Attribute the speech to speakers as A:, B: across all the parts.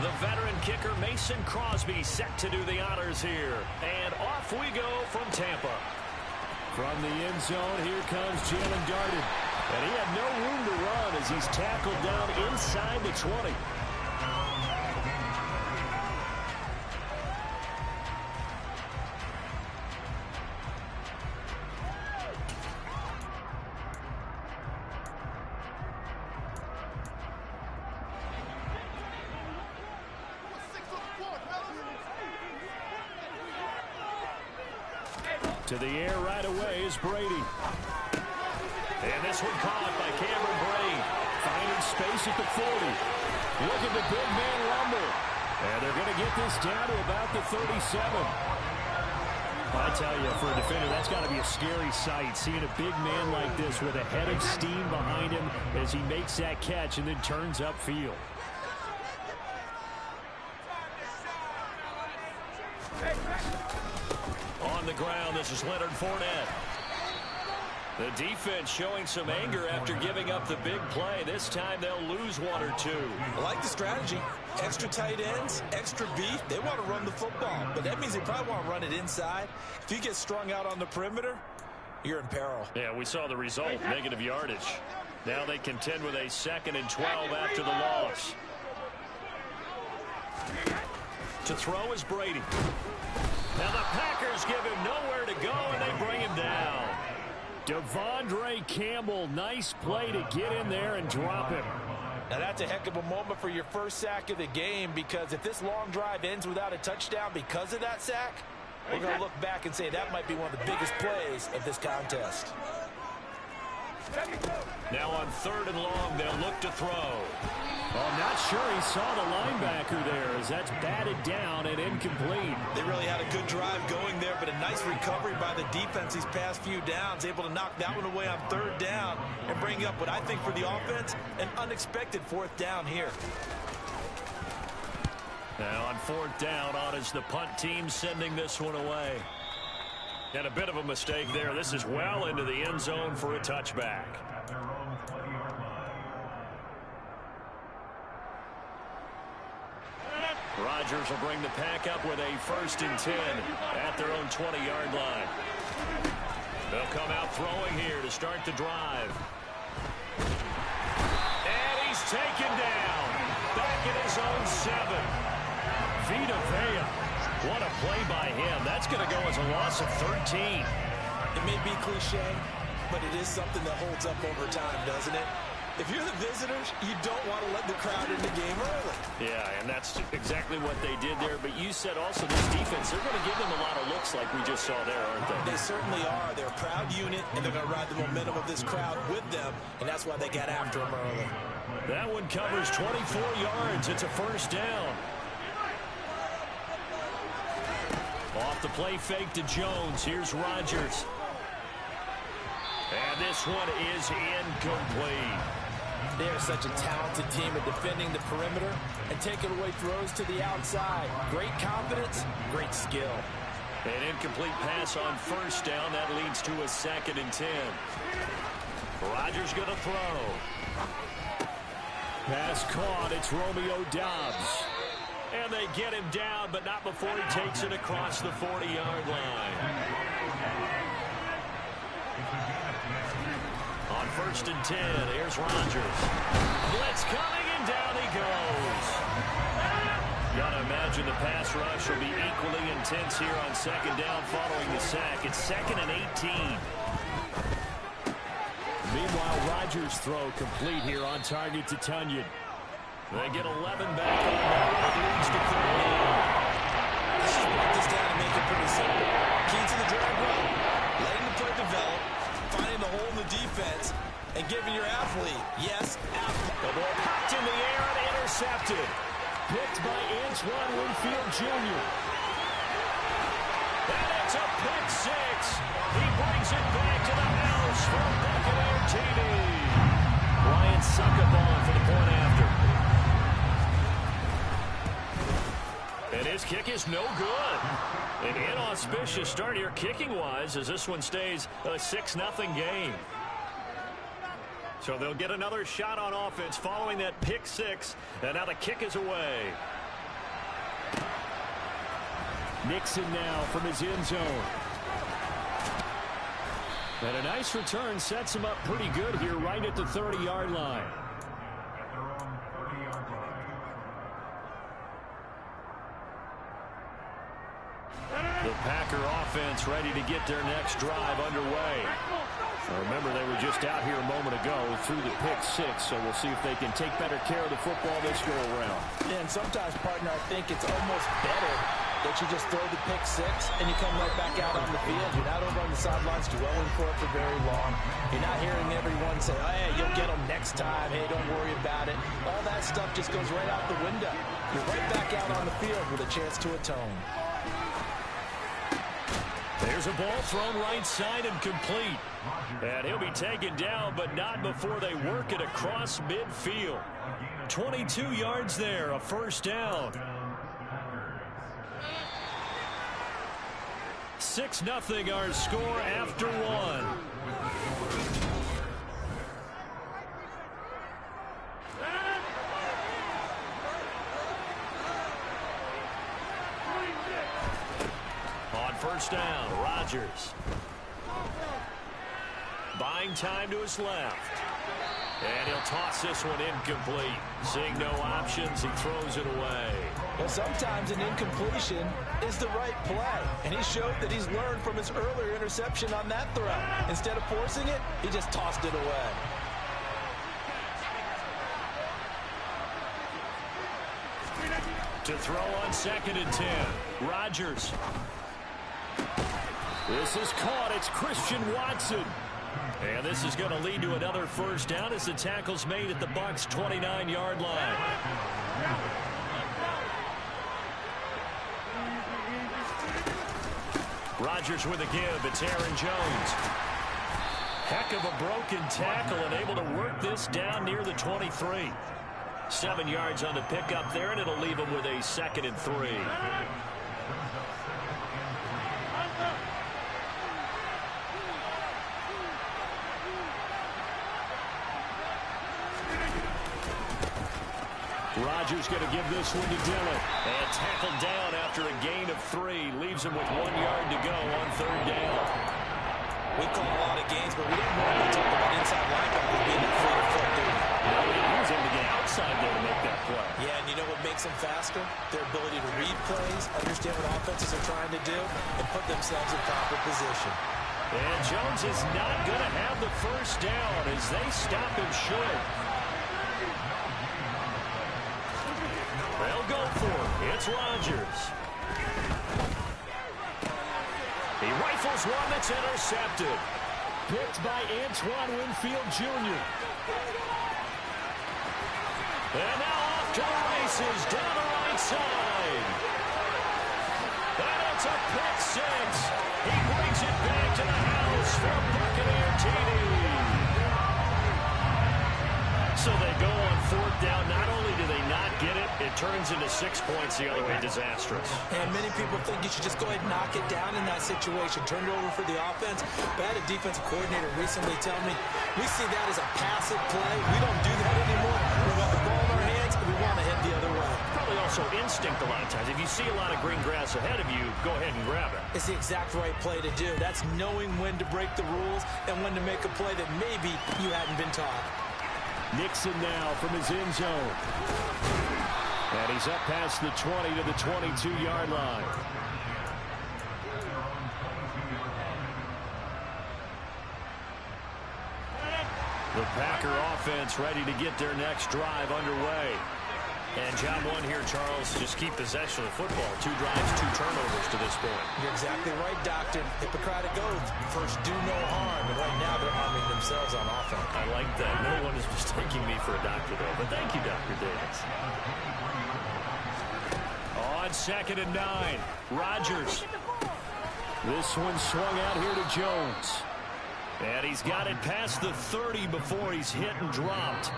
A: The veteran kicker Mason Crosby set to do the honors here. And off we go from Tampa.
B: From the end zone, here comes Jalen Darden.
A: And he had no room to run as he's tackled down inside the 20.
B: To the air right away is Brady.
A: And this one caught by Cameron Brate.
B: Finding space at the 40. Look at the big man rumble. And they're going to get this down to about the 37.
A: I tell you, for a defender, that's got to be a scary sight, seeing a big man like this with a head of steam behind him as he makes that catch and then turns upfield. On the ground, this is Leonard Fournette. The defense showing some anger after giving up the big play. This time they'll lose one or two.
C: I like the strategy. Extra tight ends, extra beef. They want to run the football, but that means they probably want to run it inside. If you get strung out on the perimeter, you're in peril.
A: Yeah, we saw the result, negative yardage. Now they contend with a 2nd and 12 after the loss. To throw is Brady. Now the Packers give him nowhere to go, and they bring him down.
B: Devondre Campbell, nice play to get in there and drop him.
C: Now that's a heck of a moment for your first sack of the game, because if this long drive ends without a touchdown because of that sack, we're going to look back and say that might be one of the biggest plays of this contest.
A: Now on 3rd and long, they'll look to throw.
B: Well, I'm not sure he saw the linebacker there as that's batted down and incomplete.
C: They really had a good drive going there, but a nice recovery by the defense these past few downs, able to knock that one away on 3rd down and bring up what I think for the offense, an unexpected 4th down here.
A: Now on 4th down, on is the punt team sending this one away. And a bit of a mistake there. This is well into the end zone for a touchback. Rodgers will bring the pack up with a 1st and 10 at their own 20-yard line. They'll come out throwing here to start the drive. And he's taken down. Back in his own 7. Vita Vea. What a play by him. That's going to go as a loss of 13.
C: It may be cliche, but it is something that holds up over time, doesn't it? If you're the visitors, you don't want to let the crowd in the game early.
A: Yeah, and that's exactly what they did there. But you said also this defense, they're going to give them a lot of looks like we just saw there, aren't they?
C: They certainly are. They're a proud unit, and they're going to ride the momentum of this crowd with them, and that's why they got after them early.
A: That one covers 24 yards. It's a 1st down. Off the play fake to Jones. Here's Rodgers. And this one is incomplete.
C: They are such a talented team at defending the perimeter and taking away throws to the outside. Great confidence, great skill.
A: An incomplete pass on 1st down. That leads to a 2nd and 10. Rodgers going to throw.
B: Pass caught. It's Romeo Doubs.
A: And they get him down, but not before he takes it across the 40-yard line. On 1st and 10, here's Rodgers. Blitz coming, and down he goes. Gotta imagine the pass rush will be equally intense here on 2nd down following the sack. It's 2nd and 18.
B: Meanwhile, Rodgers' throw complete here on target to Tunyon.
A: They get 11 back on that. It leads to 30.
C: Let's just break this down and make it pretty simple. Key to the drag run, letting the play develop, finding the hole in the defense, and giving your athlete, yes, athlete.
A: The ball popped in the air and intercepted.
B: Picked by Antoine Winfield Jr.
A: And it's a pick 6. He brings it back to the house from Buccaneer TV. Ryan Suckerball for the point after. And his kick is no good. An inauspicious start here kicking-wise as this one stays a 6-0 game. So they'll get another shot on offense following that pick 6. And now the kick is away.
B: Nixon now from his end zone. And a nice return sets him up pretty good here right at the 30-yard line. The Packer offense ready to get their next drive underway. Now remember, they were just out here a moment ago through the pick six, so we'll see if they can take better care of the football this go-around.
C: Yeah, and sometimes, partner, I think it's almost better that you just throw the pick six and you come right back out on the field. You're not over on the sidelines dwelling for it for very long. You're not hearing everyone say, oh, hey, you'll get them next time. Hey, don't worry about it. All that stuff just goes right out the window. You're right back out on the field with a chance to atone.
A: There's a ball thrown right side and complete. And he'll be taken down, but not before they work it across midfield. 22 yards there, a first down. 6-0 our score after one. First down, RODGERS. Buying time to his left. And he'll toss this one incomplete. Seeing no options, he throws it away.
C: Well, sometimes an incompletion is the right play. And he showed that he's learned from his earlier interception on that throw. Instead of forcing it, he just tossed it away.
A: To throw on 2nd and 10, RODGERS. This is caught. It's Christian Watson. And this is going to lead to another first down as the tackle's made at the Bucs' 29-yard line. RODGERS with a give. It's Aaron Jones. Heck of a broken tackle and able to work this down near the 23. 7 yards on the pickup there, and it'll leave him with a 2nd and 3. RODGERS going to give this one to Dillon. And tackled down after a gain of 3. Leaves him with 1 yard to go on 3rd down.
C: We call a lot of games, but we don't normally talk about inside linebackers being in front of foot, do we?
A: No, they use him to get outside there to make that play.
C: Yeah, and you know what makes them faster? Their ability to read plays, understand what offenses are trying to do, and put themselves in proper position.
A: And Jones is not going to have the first down as they stop him short. They'll go for it. It's RODGERS. He rifles one that's intercepted.
B: Picked by Antoine Winfield Jr.
A: And now off to the races down the right side. And it's a pick six. He brings it back to the house for Buccaneer TD. So they go on 4th down. Not only do they not get it, it turns into 6 points the other way. Disastrous.
C: And many people think you should just go ahead and knock it down in that situation. Turn it over for the offense. But I had a defensive coordinator recently tell me, we see that as a passive play. We don't do that anymore. We got the ball in our hands, and we want to head the other way.
A: Probably also instinct a lot of times. If you see a lot of green grass ahead of you, go ahead and grab it.
C: It's the exact right play to do. That's knowing when to break the rules and when to make a play that maybe you hadn't been taught.
B: Nixon now from his end zone. And he's up past the 20 to the 22-yard line.
A: The Packer offense ready to get their next drive underway. And job one here, Charles, just keep possession of the football. 2 drives, 2 turnovers to this point.
C: You're exactly right, Doctor. Hippocratic oath. First, do no harm. And right now, they're harming themselves on offense.
A: I like that. No one is mistaking me for a doctor, though. But thank you, Dr. Davis. On 2nd and 9, RODGERS.
B: This one swung out here to Jones.
A: And he's got it past the 30 before he's hit and dropped.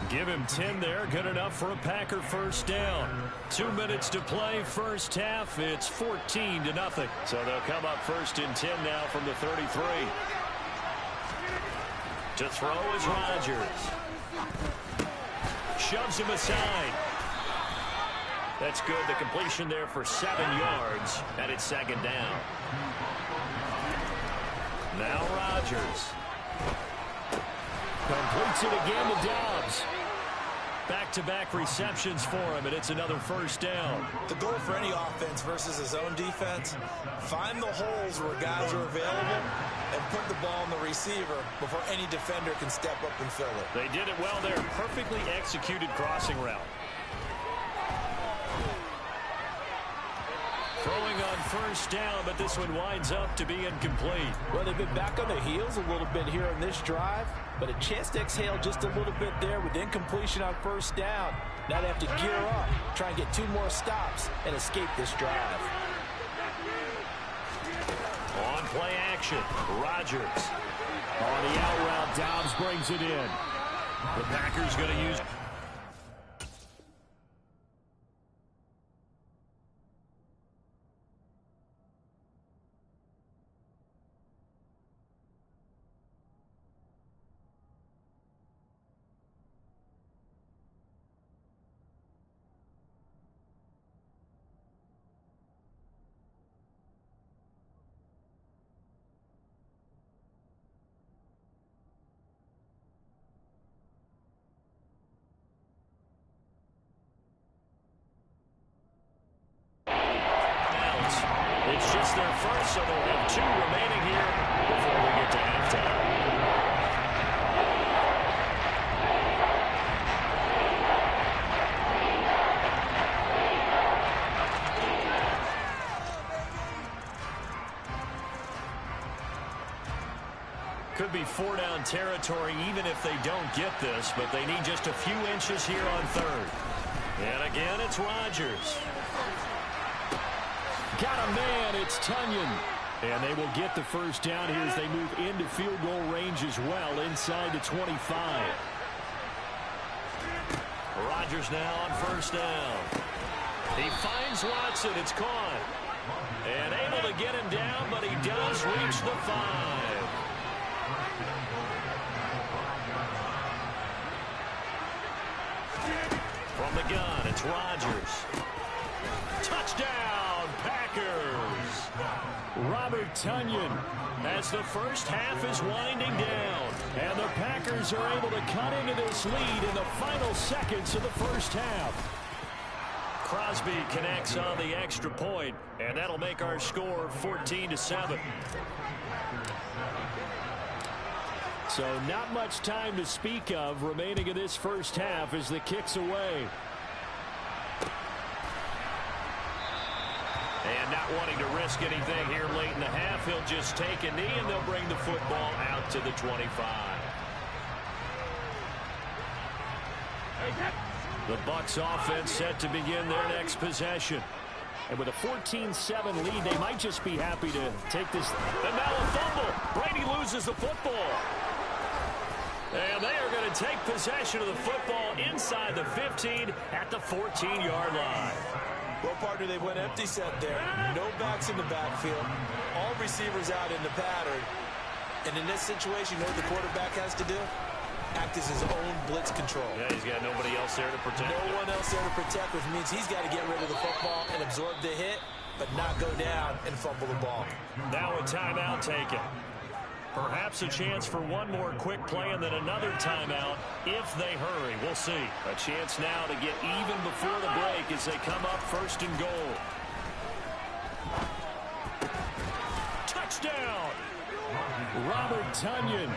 A: Give him 10 there. Good enough for a Packer first down. 2 minutes to play first half. It's 14-0. So they'll come up 1st and 10 now from the 33. To throw is RODGERS. Shoves him aside. That's good. The completion there for 7 yards, and it's second down. Now Rodgers. Completes it again to Dobbs. Back-to-back receptions for him, and it's another first down.
C: The goal for any offense versus his own defense, find the holes where guys are available and put the ball in the receiver before any defender can step up and fill it.
A: They did it well there. Perfectly executed crossing route. Throwing on first down, but this one winds up to be incomplete.
C: Well, they've been back on their heels a little bit here on this drive, but a chance to exhale just a little bit there with incompletion on first down. Now they have to gear up, try and get 2 more stops, and escape this drive.
A: On play action, Rodgers.
B: On the out route, Dobbs brings it in.
A: The Packers going to use... It's just their first, so they'll have 2 remaining here before we get to halftime. Could be 4-down territory even if they don't get this, but they need just a few inches here on third. And again, it's Rodgers.
B: Got a man, it's Tunyon. And they will get the first down here as they move into field goal range as well, inside the 25.
A: Rodgers now on first down. He finds Watson, it's caught. And able to get him down, but he does reach the 5. From the gun, it's Rodgers. Touchdown, Packers!
B: Robert Tunyon
A: As the first half is winding down.
B: And the Packers are able to cut into this lead in the final seconds of the first half.
A: Crosby connects on the extra point, and that'll make our score 14-7.
B: So not much time to speak of remaining in this first half as the kick's away.
A: And not wanting to risk anything here late in the half, he'll just take a knee, and they'll bring the football out to the 25. The Bucs offense set to begin their next possession.
B: And with a 14-7 lead, they might just be happy to take this.
A: And now a fumble. Brady loses the football. And they are going to take possession of the football inside the 15 at the 14-yard line.
C: Well, partner, they went empty set there. No backs in the backfield. All receivers out in the pattern. And in this situation, you know what the quarterback has to do? Act as his own blitz control.
A: Yeah, he's got nobody else there to protect.
C: No one else there to protect, which means he's got to get rid of the football and absorb the hit, but not go down and fumble the ball.
A: Now a timeout taken. Perhaps a chance for one more quick play and then another timeout if they hurry. We'll see. A chance now to get even before the break as they come up first and goal. Touchdown!
B: Robert Tunyon.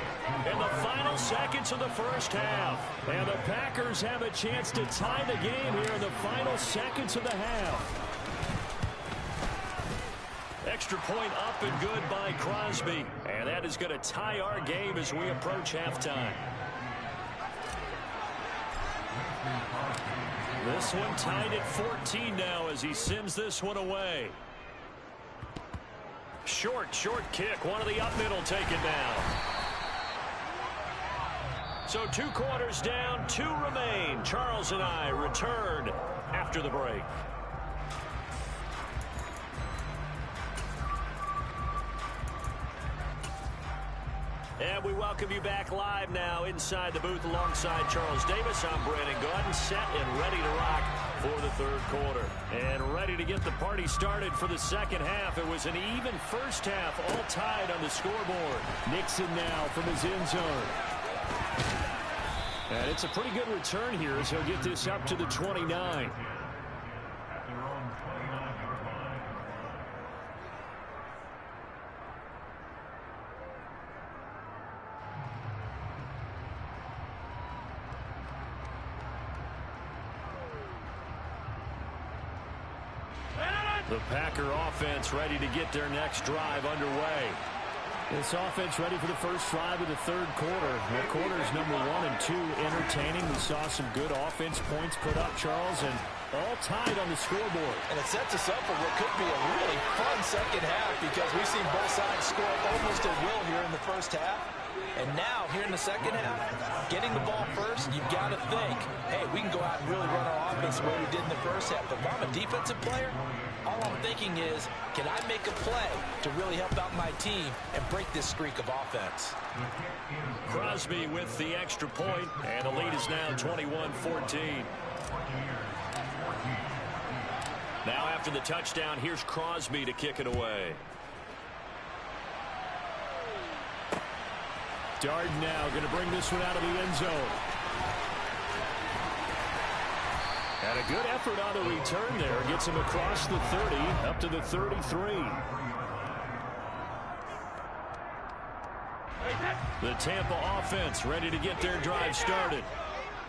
A: In the final seconds of the first half.
B: And the Packers have a chance to tie the game here in the final seconds of the half.
A: Extra point up and good by Crosby. And that is going to tie our game as we approach halftime. This one tied at 14 now as he sends this one away. Short kick. One of the up middle taken down. So 2 quarters down, 2 remain. Charles and I return after the break. And we welcome you back live now inside the booth alongside Charles Davis. I'm Brandon Gaudin, set and ready to rock for the third quarter. And ready to get the party started for the second half. It was an even first half, all tied on the scoreboard.
B: Nixon now from his end zone. And it's a pretty good return here as he'll get this up to the 29.
A: The Packer offense ready to get their next drive underway.
B: This offense ready for the first drive of the third quarter. Well, quarters number 1 and 2 entertaining. We saw some good offense points put up, Charles, and all tied on the scoreboard.
C: And it sets us up for what could be a really fun second half because we've seen both sides score almost at will here in the first half. And now, here in the second half, getting the ball first, you've got to think, hey, we can go out and really run our offense the way we did in the first half. But if I'm a defensive player, all I'm thinking is, can I make a play to really help out my team and break this streak of offense?
A: Crosby with the extra point, and the lead is now 21-14. Now after the touchdown, here's Crosby to kick it away.
B: Darden now going to bring this one out of the end zone. And a good effort on the return there. Gets him across the 30, up to the 33.
A: The Tampa offense ready to get their drive started.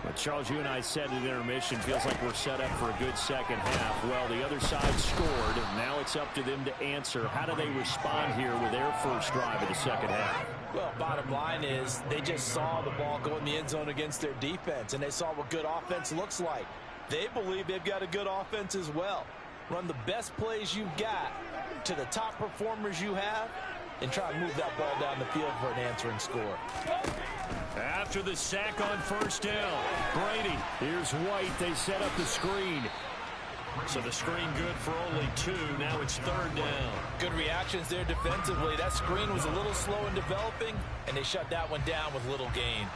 B: Well, Charles, you and I said at intermission, feels like we're set up for a good second half. Well, the other side scored, and now it's up to them to answer. How do they respond here with their first drive of the second half?
C: Well, bottom line is they just saw the ball go in the end zone against their defense, and they saw what good offense looks like. They believe they've got a good offense as well. Run the best plays you've got to the top performers you have and try to move that ball down the field for an answering score.
A: After the sack on first down, Brady.
B: Here's White. They set up the screen.
A: So the screen good for only 2. Now it's third down.
C: Good reactions there defensively. That screen was a little slow in developing, and they shut that one down with little gain.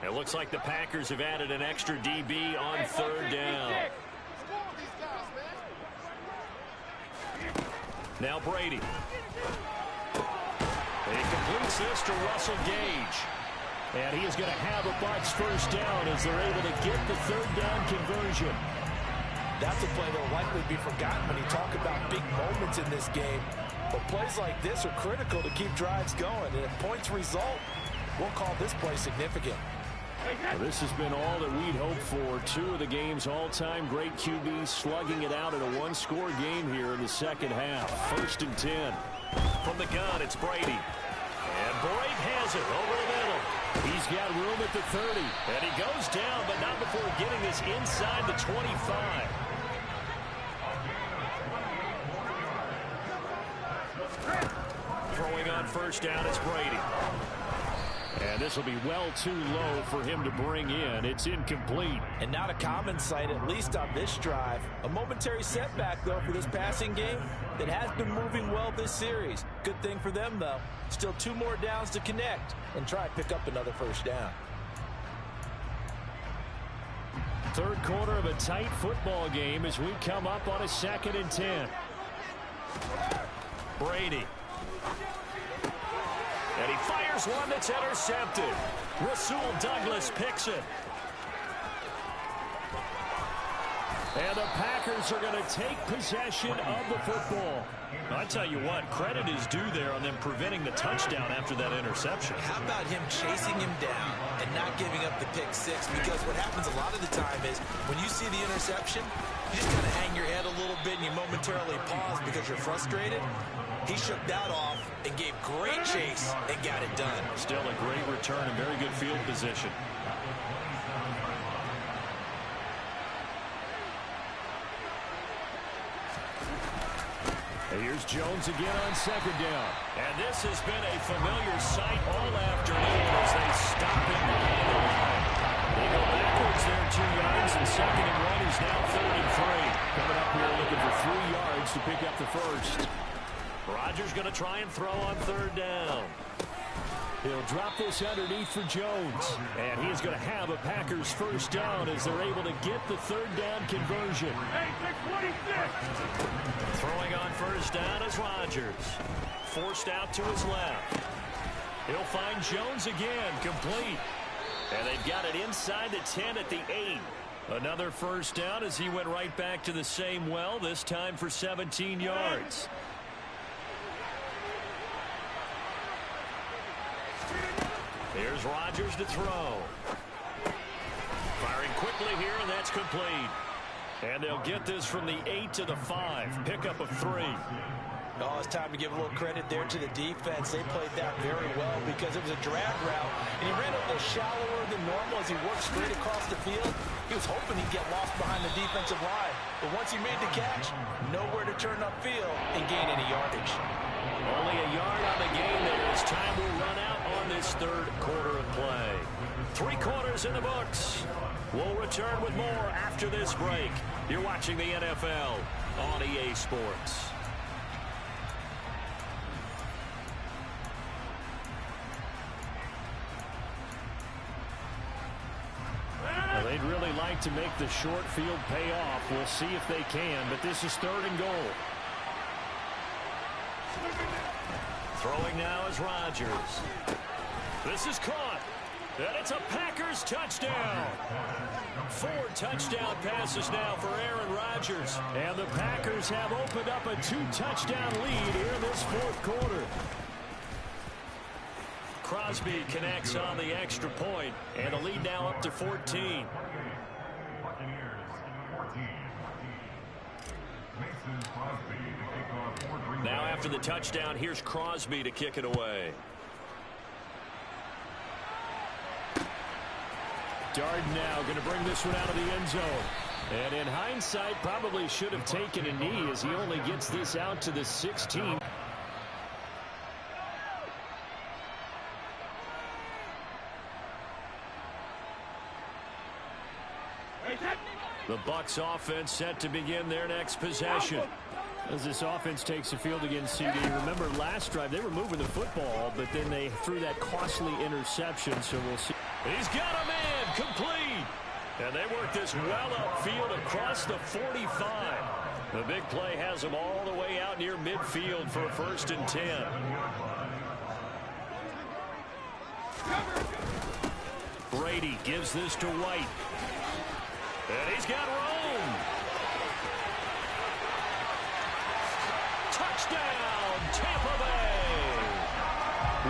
A: It looks like the Packers have added an extra DB on third down. Now Brady. He completes this to Russell Gage.
B: And he is going to have a Bucs first down as they're able to get the third down conversion.
C: That's a play that will likely be forgotten when you talk about big moments in this game. But plays like this are critical to keep drives going. And if points result, we'll call this play significant.
B: Well, this has been all that we'd hoped for. 2 of the game's all-time great QBs slugging it out in a one-score game here in the second half. First and 10.
A: From the gun, it's Brady. And Brady has it over the middle.
B: He's got room at the 30.
A: And he goes down, but not before getting this inside the 25. Throwing on first down, it's Brady.
B: And this will be well too low for him to bring in. It's incomplete.
C: And not a common sight, at least on this drive. A momentary setback, though, for this passing game that has been moving well this series. Good thing for them, though. Still 2 more downs to connect and try to pick up another first down.
B: Third quarter of a tight football game as we come up on a 2nd and 10.
A: Brady. And he fires one that's intercepted. Rasul Douglas picks it.
B: And the Packers are going to take possession of the football.
A: I tell you what, credit is due there on them preventing the touchdown after that interception.
C: How about him chasing him down and not giving up the pick 6? Because what happens a lot of the time is when you see the interception, you just kind of hang your head a little bit and you momentarily pause because you're frustrated. He shook that off and gave great chase and got it done.
A: Still a great return and very good field position.
B: Here's Jones again on 2nd down.
A: And this has been a familiar sight all afternoon as they stop him behind the line. They go backwards there 2 yards, and 2nd and 1 is now 30.
B: to pick up the first.
A: Rodgers going to try and throw on third down.
B: He'll drop this underneath for Jones.
A: And he's going to have a Packers first down as they're able to get the third down conversion. Throwing on first down is Rodgers. Forced out to his left. He'll find Jones again, complete. And they've got it inside the 10 at the 8. Another first down as he went right back to the same well, this time for 17 yards. Here's Rodgers to throw. Firing quickly here, and that's complete. And they'll get this from the 8 to the 5. Pickup of 3.
C: Oh, it's time to give a little credit there to the defense. They played that very well because it was a drag route, and he ran a little shallower than normal as he worked straight across the field. He was hoping he'd get lost behind the defensive line, but once he made the catch, nowhere to turn upfield and gain any yardage.
A: Only a yard on the gain there as time will run out on this third quarter of play. 3 quarters in the books. We'll return with more after this break. You're watching the NFL on EA Sports.
B: They'd really like to make the short field pay off. We'll see if they can, but this is 3rd and goal.
A: Throwing now is Rodgers. This is caught. And it's a Packers touchdown. 4 touchdown passes now for Aaron Rodgers.
B: And the Packers have opened up a 2-touchdown lead here in this 4th quarter.
A: Crosby connects on the extra point, and the lead now up to 14. Now after the touchdown, here's Crosby to kick it away.
B: Darden now going to bring this one out of the end zone. And in hindsight, probably should have taken a knee as he only gets this out to the 16.
A: The Bucs offense set to begin their next possession.
B: As this offense takes the field against CD, remember last drive they were moving the football, but then they threw that costly interception, so we'll see.
A: He's got a man, complete. And they work this well upfield across the 45. The big play has them all the way out near midfield for a 1st and 10. Brady gives this to White. And he's got Rome. Touchdown, Tampa Bay.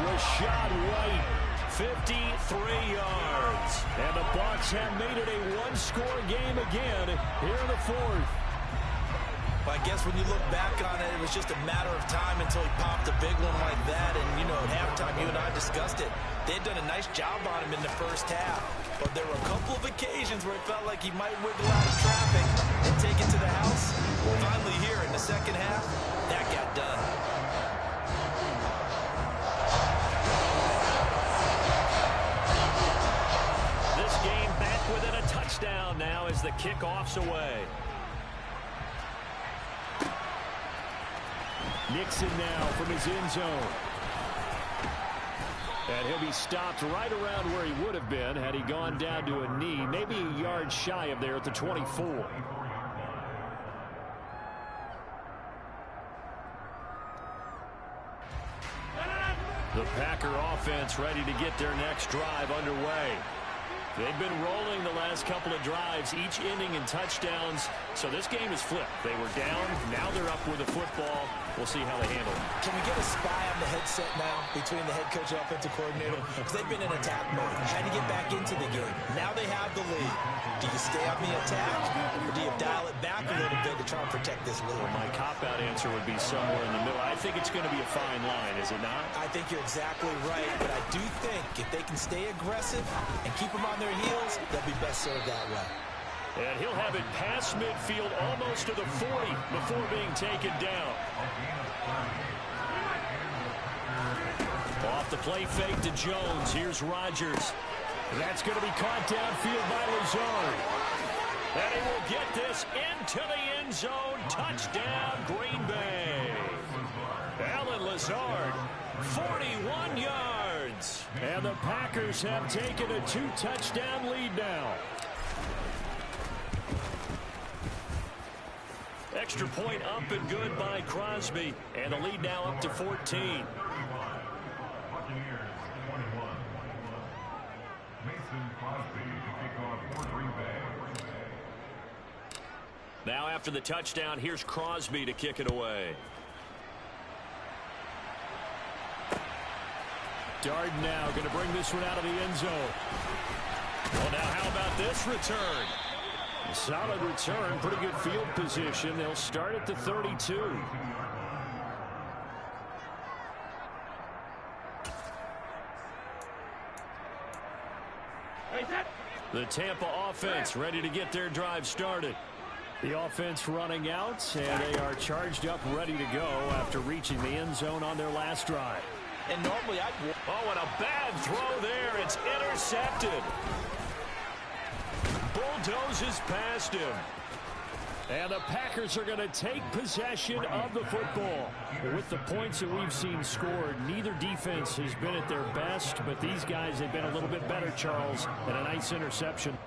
A: Rashad White, 53 yards. And the Bucs have made it a 1-score game again here in the 4th.
C: Well, I guess when you look back on it, it was just a matter of time until he popped a big one like that. And, you know, at halftime, you and I discussed it. They had done a nice job on him in the first half. But there were a couple of occasions where it felt like he might wiggle out of traffic and take it to the house. Finally here in the second half, that got done.
A: This game back within a touchdown now as the kickoff's away.
B: Nixon now from his end zone. And he'll be stopped right around where he would have been had he gone down to a knee, maybe a yard shy of there at the 24.
A: The Packer offense ready to get their next drive underway. They've been rolling the last couple of drives, each ending in touchdowns. So this game is flipped. They were down. Now they're up with the football. We'll see how they handle it.
C: Can we get a spy on the headset now between the head coach and offensive coordinator? Because they've been in attack mode, trying to get back into the game. Now they have the lead. Do you stay on the attack, or do you dial it back a little bit to try and protect this lead?
A: Well, my cop-out answer would be somewhere in the middle. I think it's going to be a fine line, is it not?
C: I think you're exactly right, but I do think if they can stay aggressive and keep them on their heels, they'll be best served that way.
A: And he'll have it past midfield almost to the 40 before being taken down. Off the play fake to Jones. Here's Rodgers. That's going to be caught downfield by Lazard. And he will get this into the end zone. Touchdown, Green Bay. Alan Lazard, 41 yards.
B: And the Packers have taken a 2-touchdown lead now.
A: Extra point up and good by Crosby. And the lead now up to 14. Now after the touchdown, here's Crosby to kick it away.
B: Darden now going to bring this one out of the end zone.
A: Well, now how about this return?
B: A solid return, pretty good field position. They'll start at the 32.
A: The Tampa offense ready to get their drive started.
B: The offense running out, and they are charged up, ready to go after reaching the end zone on their last drive.
C: And normally I'd...
A: Oh, and a bad throw there. It's intercepted. Bulldozes past him.
B: And the Packers are going to take possession of the football. With the points that we've seen scored, neither defense has been at their best, but these guys have been a little bit better, Charles, and a nice interception.